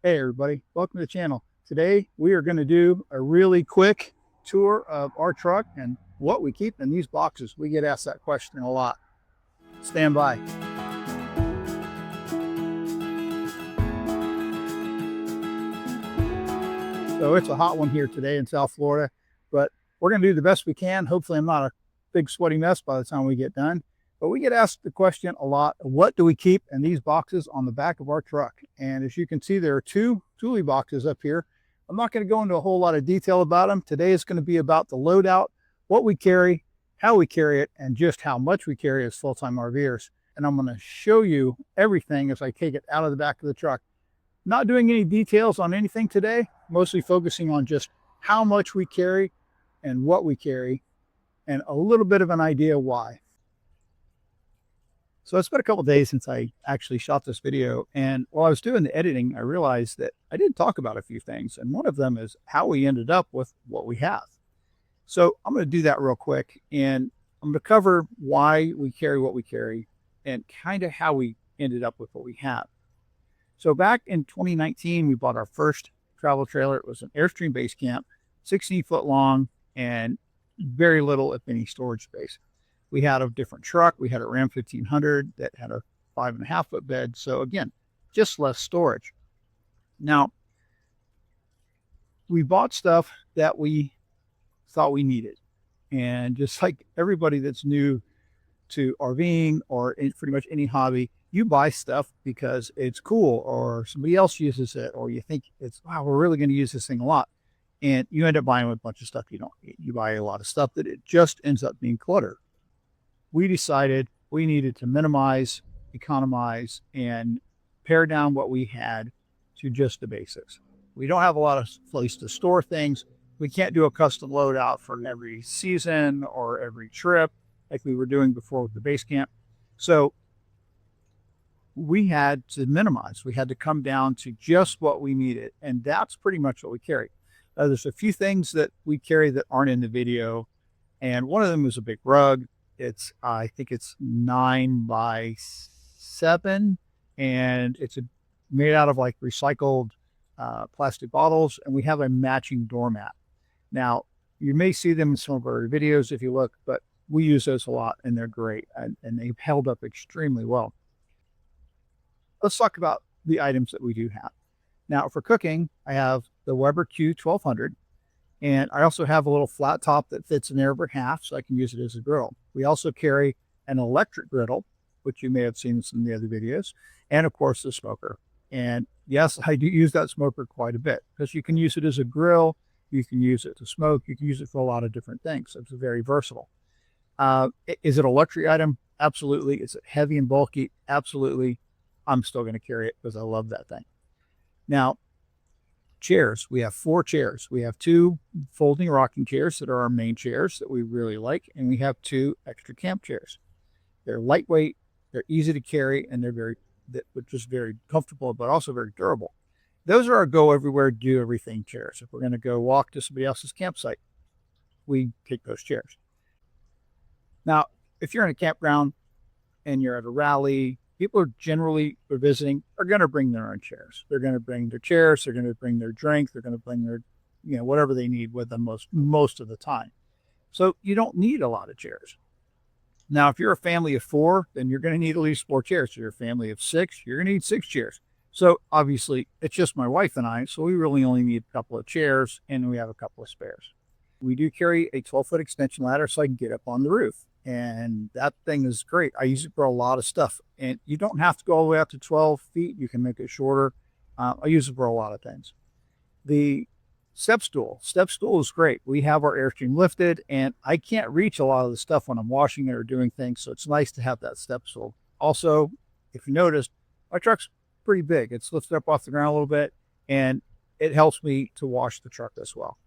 Hey everybody, welcome to the channel. Today we are going to do a really quick tour of our truck and what we keep in these boxes. We get asked that question a lot. Stand by. So it's a hot one here today in South Florida, but we're going to do the best we can. Hopefully I'm not a big sweaty mess by the time we get done. But we get asked the question a lot, what do we keep in these boxes on the back of our truck? And as you can see, there are two Thule boxes up here. I'm not going to go into a whole lot of detail about them. Today is going to be about the loadout, what we carry, how we carry it, and just how much we carry as full-time RVers. And I'm going to show you everything as I take it out of the back of the truck. Not doing any details on anything today, mostly focusing on just how much we carry and what we carry, and a little bit of an idea why. So it's been a couple of days since I actually shot this video, and while I was doing the editing, I realized that I did talk about a few things, and one of them is how we ended up with what we have. So I'm going to do that real quick, and I'm going to cover why we carry what we carry and kind of how we ended up with what we have. So back in 2019, we bought our first travel trailer. It was an Airstream base camp, 16 foot long, and very little, if any, storage space. We had a different truck. We had a Ram 1500 that had a 5.5 foot bed. So again, just less storage. Now, we bought stuff that we thought we needed. And just like everybody that's new to RVing or in pretty much any hobby, you buy stuff because it's cool or somebody else uses it, or you think it's, wow, we're really going to use this thing a lot. And you end up buying a bunch of stuff you don't need. You buy a lot of stuff that it just ends up being clutter. We decided we needed to minimize, economize, and pare down what we had to just the basics. We don't have a lot of place to store things. We can't do a custom loadout for every season or every trip like we were doing before with the base camp. So we had to minimize. We had to come down to just what we needed, and that's pretty much what we carry. There's a few things that we carry that aren't in the video, and one of them is a big rug. I think it's 9 by 7, and it's made out of like recycled plastic bottles, and we have a matching doormat. Now, you may see them in some of our videos if you look, but we use those a lot, and they're great, and they've held up extremely well. Let's talk about the items that we do have. Now, for cooking, I have the Weber Q1200. And I also have a little flat top that fits in there over half, so I can use it as a grill. We also carry an electric griddle, which you may have seen in some of the other videos, and of course the smoker. And yes, I do use that smoker quite a bit because you can use it as a grill, you can use it to smoke, you can use it for a lot of different things. It's very versatile. Is it a luxury item? Absolutely. Is it heavy and bulky? Absolutely. I'm still going to carry it because I love that thing. Now, chairs. We have 4 chairs. We have 2 folding rocking chairs that are our main chairs that we really like, and we have 2 extra camp chairs. They're lightweight, they're easy to carry, and they're just very comfortable, but also very durable. Those are our go everywhere, do everything chairs. If we're going to go walk to somebody else's campsite, we take those chairs. Now, if you're in a campground and you're at a rally, people are generally visiting are going to bring their own chairs. They're going to bring their chairs. They're going to bring their drink. They're going to bring their, whatever they need with them most of the time. So you don't need a lot of chairs. Now, if you're a family of 4, then you're going to need at least 4 chairs. If you're a family of 6, you're going to need 6 chairs. So obviously it's just my wife and I, so we really only need a couple of chairs, and we have a couple of spares. We do carry a 12-foot extension ladder so I can get up on the roof. And that thing is great. I use it for a lot of stuff, and you don't have to go all the way up to 12 feet. You can make it shorter. I use it for a lot of things. The step stool is great. We have our Airstream lifted, and I can't reach a lot of the stuff when I'm washing it or doing things. So it's nice to have that step stool. Also, if you noticed, my truck's pretty big. It's lifted up off the ground a little bit, and it helps me to wash the truck as well.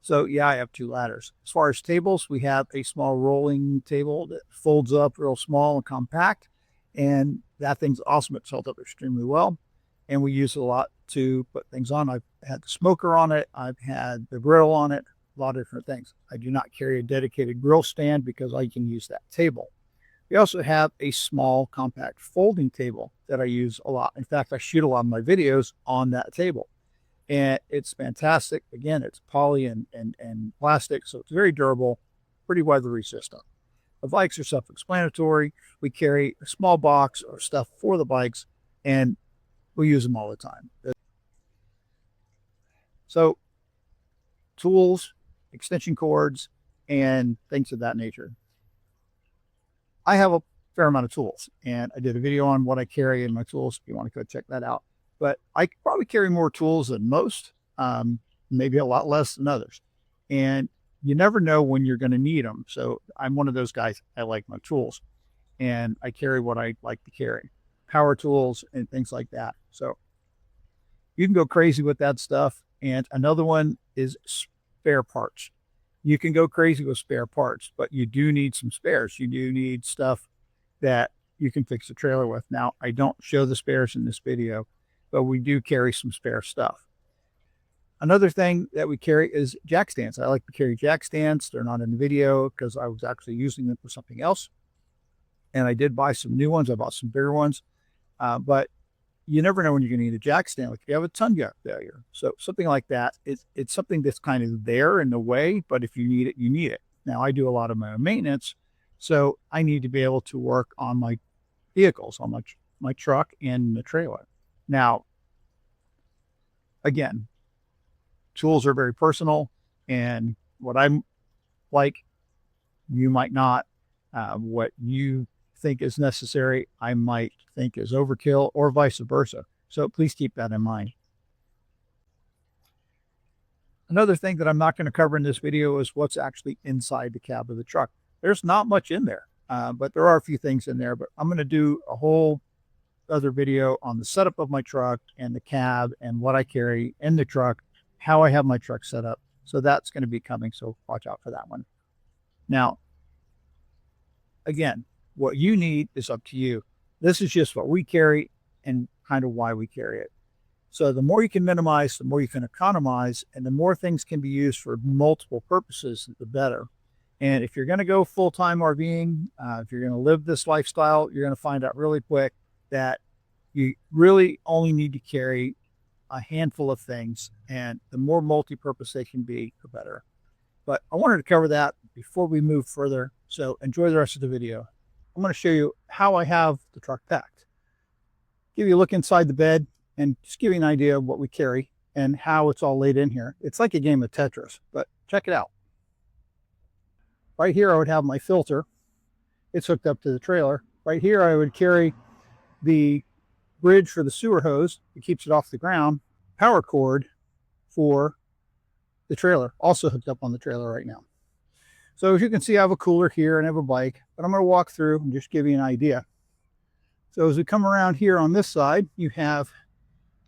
So yeah, I have 2 ladders. As far as tables, we have a small rolling table that folds up real small and compact. And that thing's awesome. It's held up extremely well. And we use it a lot to put things on. I've had the smoker on it. I've had the grill on it, a lot of different things. I do not carry a dedicated grill stand because I can use that table. We also have a small compact folding table that I use a lot. In fact, I shoot a lot of my videos on that table. And it's fantastic. Again, it's poly and plastic, so it's very durable, pretty weather resistant. The bikes are self-explanatory. We carry a small box or stuff for the bikes, and we use them all the time. So tools, extension cords, and things of that nature. I have a fair amount of tools, and I did a video on what I carry in my tools if you want to go check that out. But I probably carry more tools than most, maybe a lot less than others. And you never know when you're going to need them. So I'm one of those guys. I like my tools, and I carry what I like to carry, power tools and things like that. So you can go crazy with that stuff. And another one is spare parts. You can go crazy with spare parts, but you do need some spares. You do need stuff that you can fix the trailer with. Now, I don't show the spares in this video, but we do carry some spare stuff. Another thing that we carry is jack stands. I like to carry jack stands. They're not in the video because I was actually using them for something else. And I did buy some new ones. I bought some bigger ones. But you never know when you're going to need a jack stand. Like if you have a ton jack failure. So something like that, it's something that's kind of there in the way, but if you need it, you need it. Now, I do a lot of my own maintenance, so I need to be able to work on my vehicles, on my truck and the trailer. Now, again, tools are very personal, and what I'm like, you might not. What you think is necessary, I might think is overkill, or vice versa. So please keep that in mind. Another thing that I'm not going to cover in this video is what's actually inside the cab of the truck. There's not much in there, but there are a few things in there. But I'm going to do a whole other video on the setup of my truck and the cab and what I carry in the truck, how I have my truck set up. So that's going to be coming. So watch out for that one. Now, again, what you need is up to you. This is just what we carry and kind of why we carry it. So the more you can minimize, the more you can economize, and the more things can be used for multiple purposes, the better. And if you're going to go full-time RVing, if you're going to live this lifestyle, you're going to find out really quick that you really only need to carry a handful of things, and the more multi-purpose they can be, the better. But I wanted to cover that before we move further, so enjoy the rest of the video. I'm going to show you how I have the truck packed. Give you a look inside the bed and just give you an idea of what we carry and how it's all laid in here. It's like a game of Tetris, but check it out. Right here I would have my filter. It's hooked up to the trailer. Right here I would carry the bridge for the sewer hose. It keeps it off the ground. Power cord for the trailer, also hooked up on the trailer right now. So as you can see, I have a cooler here and I have a bike, but I'm going to walk through and just give you an idea. So as we come around here on this side, you have,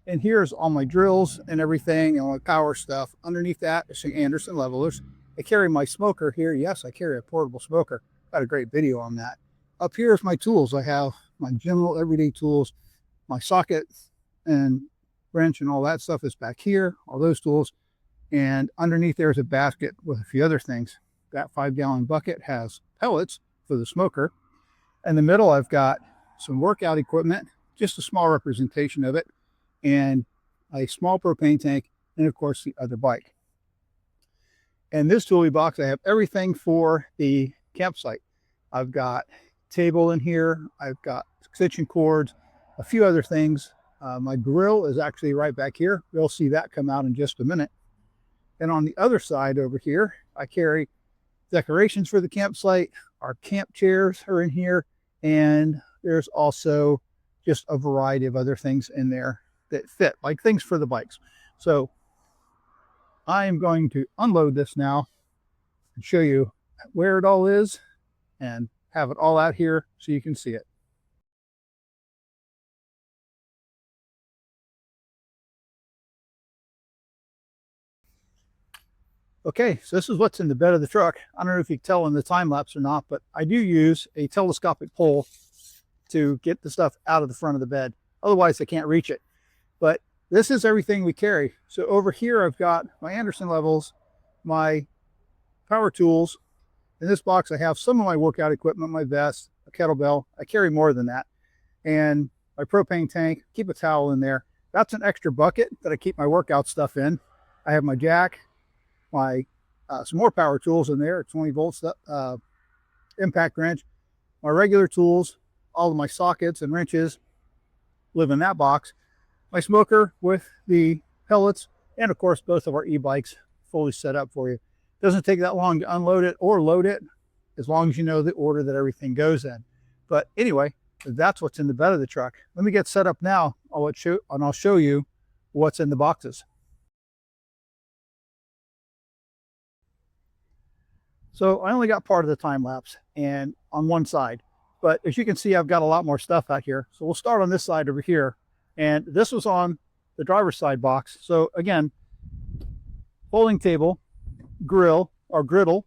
and here's all my drills and everything, and all my power stuff. Underneath that is some Anderson levelers. I carry my smoker here. Yes, I carry a portable smoker. Got a great video on that. Up here is my tools. I have my general everyday tools, my socket and wrench and all that stuff is back here, all those tools. And underneath there's a basket with a few other things. That 5-gallon bucket has pellets for the smoker. In the middle, I've got some workout equipment, just a small representation of it, and a small propane tank, and of course the other bike. In this toolie box, I have everything for the campsite. I've got table in here, I've got extension cords, a few other things. My grill is actually right back here. You'll see that come out in just a minute. And on the other side over here, I carry decorations for the campsite. Our camp chairs are in here, and there's also just a variety of other things in there that fit, like things for the bikes. So I am going to unload this now and show you where it all is and have it all out here so you can see it. Okay, so this is what's in the bed of the truck. I don't know if you can tell in the time lapse or not, but I do use a telescopic pole to get the stuff out of the front of the bed. Otherwise, I can't reach it. But this is everything we carry. So over here, I've got my Anderson levels, my power tools. In this box, I have some of my workout equipment, my vest, a kettlebell. I carry more than that. And my propane tank, keep a towel in there. That's an extra bucket that I keep my workout stuff in. I have my jack, my some more power tools in there, 20 volts impact wrench, my regular tools, all of my sockets and wrenches live in that box. My smoker with the pellets, and of course both of our e-bikes fully set up for you. Doesn't take that long to unload it or load it, as long as you know the order that everything goes in. But anyway, that's what's in the bed of the truck. Let me get set up now. I'll show you what's in the boxes. So I only got part of the time lapse and on one side, but as you can see, I've got a lot more stuff out here. So we'll start on this side over here. And this was on the driver's side box. So again, folding table, grill or griddle,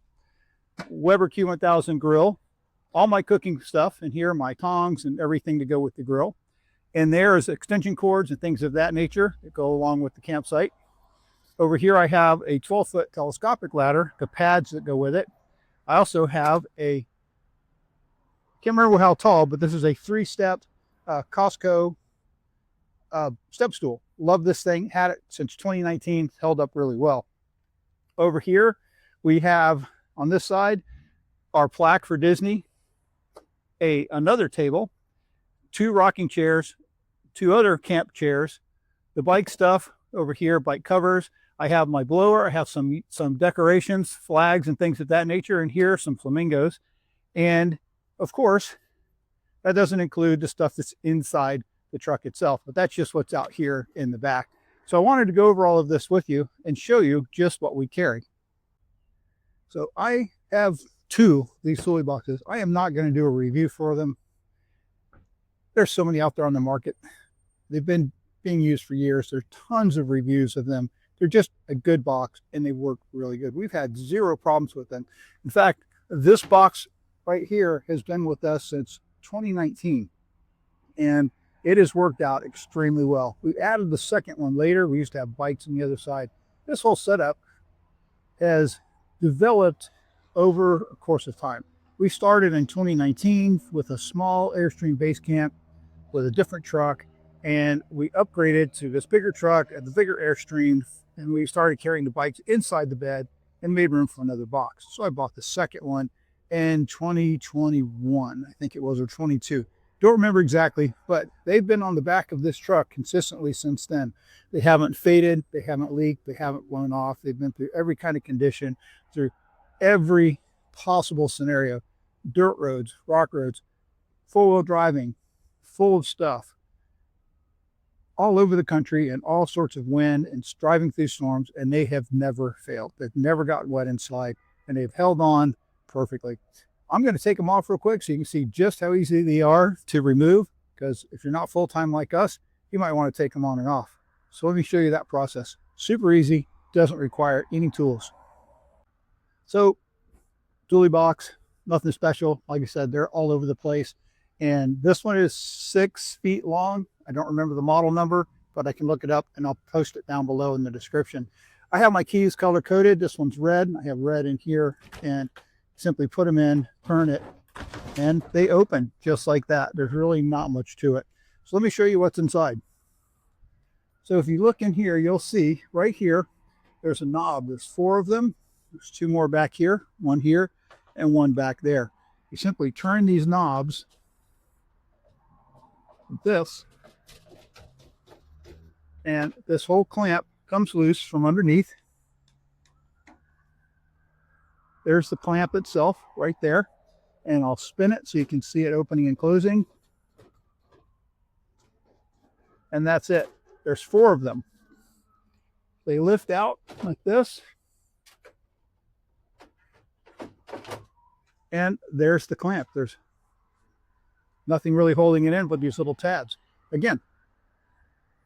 Weber Q1000 grill, all my cooking stuff in here, my tongs and everything to go with the grill. And there is extension cords and things of that nature that go along with the campsite. Over here I have a 12-foot telescopic ladder, the pads that go with it. I also have a, can't remember how tall, but this is a 3-step Costco step stool. Love this thing, had it since 2019, held up really well. Over here we have, on this side, our plaque for Disney, another table, 2 rocking chairs, 2 other camp chairs, the bike stuff over here, bike covers. I have my blower. I have some decorations, flags and things of that nature. And here, some flamingos. And of course, that doesn't include the stuff that's inside the truck itself, but that's just what's out here in the back. So I wanted to go over all of this with you and show you just what we carry. So I have 2 of these Thule boxes. I am not going to do a review for them. There's so many out there on the market. They've been being used for years. There's tons of reviews of them. They're just a good box and they work really good. We've had 0 problems with them. In fact, this box right here has been with us since 2019 and it has worked out extremely well. We added the second one later. We used to have bikes on the other side. This whole setup has developed over a course of time. We started in 2019 with a small Airstream base camp with a different truck, and we upgraded to this bigger truck and the bigger Airstream, and we started carrying the bikes inside the bed and made room for another box. So I bought the second one in 2021, I think it was, or 22. Don't remember exactly, but they've been on the back of this truck consistently since then. They haven't faded, they haven't leaked, they haven't blown off. They've been through every kind of condition, through every possible scenario. Dirt roads, rock roads, four-wheel driving, full of stuff, all over the country and all sorts of wind and driving through storms, and they have never failed. They've never gotten wet inside, and they've held on perfectly. I'm going to take them off real quick so you can see just how easy they are to remove, because if you're not full-time like us, you might want to take them on and off. So let me show you that process. Super easy, doesn't require any tools. So, dually box, nothing special. Like I said, they're all over the place. And this one is 6 feet long. I don't remember the model number, but I can look it up and I'll post it down below in the description. I have my keys color coded. This one's red. I have red in here, and simply put them in, turn it, and they open just like that. There's really not much to it. So let me show you what's inside. So if you look in here, you'll see right here, there's a knob. There's 4 of them. There's 2 more back here, 1 here, and 1 back there. You simply turn these knobs like this, and this whole clamp comes loose from underneath. There's the clamp itself right there, and I'll spin it so you can see it opening and closing. And that's it. There's 4 of them. They lift out like this, and there's the clamp. There's nothing really holding it in but these little tabs. Again,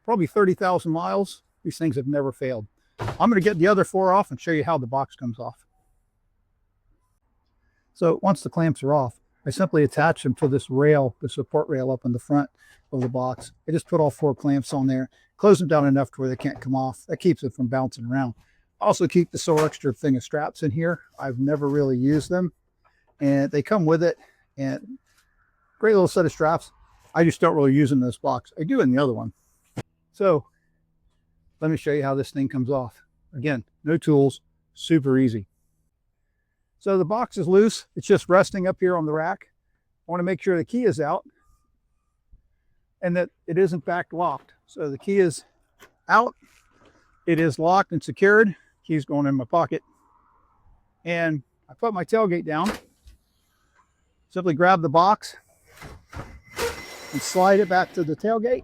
probably 30,000 miles. These things have never failed. I'm going to get the other 4 off and show you how the box comes off. So once the clamps are off, I simply attach them to this rail, the support rail up in the front of the box. I just put all 4 clamps on there, close them down enough to where they can't come off. That keeps it from bouncing around. Also keep the Soar Extra thing of straps in here. I've never really used them, and they come with it. And Great little set of straps. I just don't really use them in this box. I do in the other one. So let me show you how this thing comes off. Again, no tools, super easy. So the box is loose. It's just resting up here on the rack. I want to make sure the key is out and that it is in fact locked. So the key is out. It is locked and secured. Key's going in my pocket. And I put my tailgate down. Simply grab the box and slide it back to the tailgate.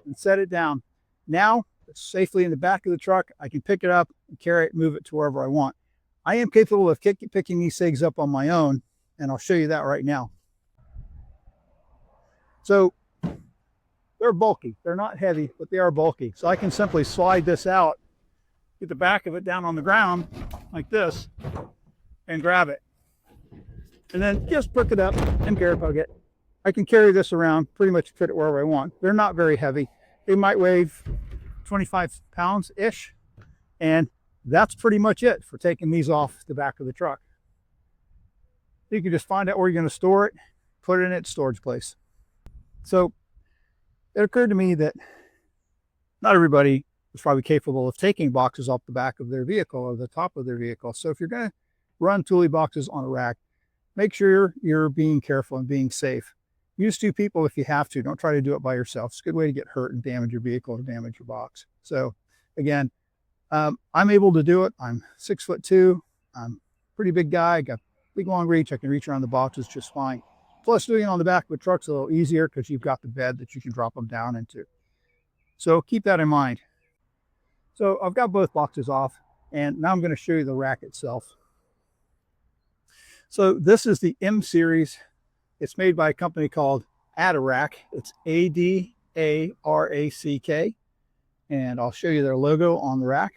And set it down. Now it's safely in the back of the truck. I can pick it up and carry it, move it to wherever I want. I am capable of picking these things up on my own, and I'll show you that right now. So they're bulky. They're not heavy, but they are bulky. So I can simply slide this out, get the back of it down on the ground like this, and grab it. And then just pick it up and carry it. I can carry this around, pretty much fit it wherever I want. They're not very heavy. They might weigh 25 pounds-ish. And that's pretty much it for taking these off the back of the truck. You can just find out where you're going to store it, put it in its storage place. So it occurred to me that not everybody is probably capable of taking boxes off the back of their vehicle or the top of their vehicle. So if you're going to run Thule boxes on a rack, make sure you're being careful and being safe. Use two people if you have to. Don't try to do it by yourself. It's a good way to get hurt and damage your vehicle or damage your box. So again, I'm able to do it. I'm 6'2". I'm a pretty big guy. Got big long reach. I can reach around the boxes just fine. Plus doing it on the back of a truck's a little easier because you've got the bed that you can drop them down into. So keep that in mind. So I've got both boxes off, and now I'm going to show you the rack itself. So this is the M series. It's made by a company called Adarack. It's Adarack. And I'll show you their logo on the rack.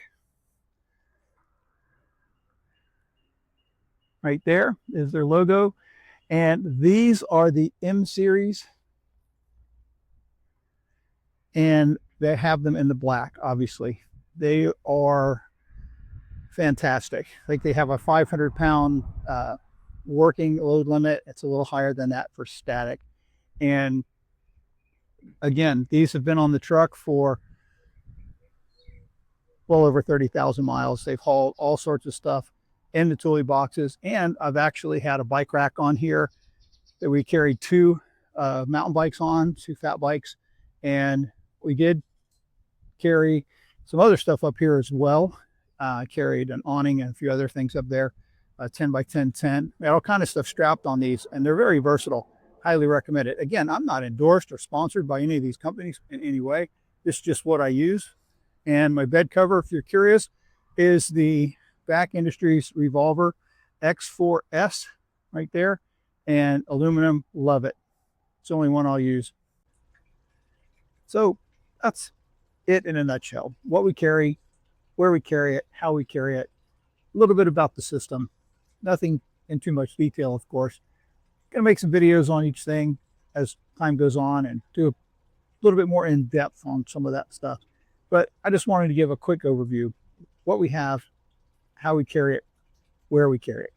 Right there is their logo. And these are the M series. And they have them in the black, obviously. They are fantastic. I think they have a 500-pound working load limit. It's a little higher than that for static. And again, these have been on the truck for well over 30,000 miles. They've hauled all sorts of stuff in the Thule boxes. And I've actually had a bike rack on here that we carried two mountain bikes on, two fat bikes. And we did carry some other stuff up here as well. Carried an awning and a few other things up there. 10 by 10 tent. We had all kind of stuff strapped on these, and they're very versatile. Highly recommend it. Again, I'm not endorsed or sponsored by any of these companies in any way. This is just what I use. And my bed cover, if you're curious, is the Back Industries Revolver X4S right there. And aluminum, love it. It's the only one I'll use. So that's it in a nutshell. What we carry, where we carry it, how we carry it, a little bit about the system. Nothing in too much detail, of course. Gonna make some videos on each thing as time goes on and do a little bit more in depth on some of that stuff. But I just wanted to give a quick overview. What we have, how we carry it, where we carry it.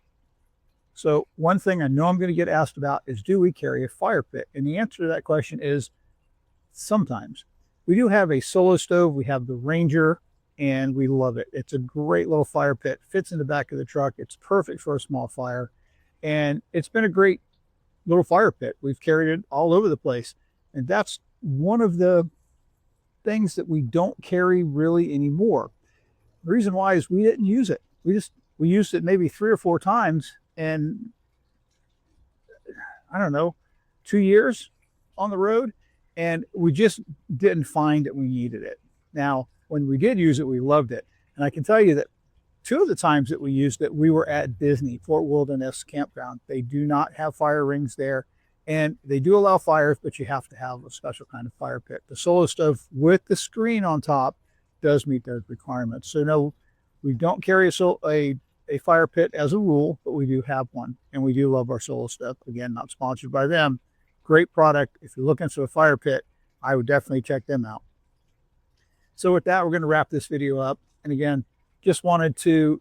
So one thing I know I'm going to get asked about is, do we carry a fire pit? And the answer to that question is sometimes. We do have a solo stove. We have the Ranger, and we love it. It's a great little fire pit. Fits in the back of the truck. It's perfect for a small fire. And it's been a great little fire pit. We've carried it all over the place. And that's one of the things that we don't carry really anymore. The reason why is we didn't use it. We used it maybe 3 or 4 times, and I don't know, 2 years on the road, and we just didn't find that we needed it. Now, when we did use it, we loved it. And I can tell you that 2 of the times that we used it, we were at Disney, Fort Wilderness Campground. They do not have fire rings there, and they do allow fires, but you have to have a special kind of fire pit. The solo stove with the screen on top does meet those requirements. So no, we don't carry a fire pit as a rule, but we do have one, and we do love our solo stove. Again, not sponsored by them. Great product. If you're looking for a fire pit, I would definitely check them out. So with that, we're going to wrap this video up. And again, just wanted to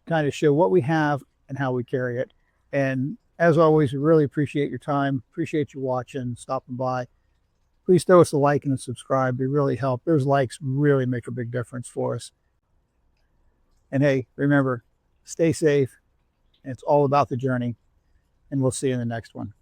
kind of show what we have and how we carry it. And as always, we really appreciate your time. Appreciate you watching, stopping by. Please throw us a like and a subscribe. They really help. Those likes really make a big difference for us. And hey, remember, stay safe. It's all about the journey. And we'll see you in the next one.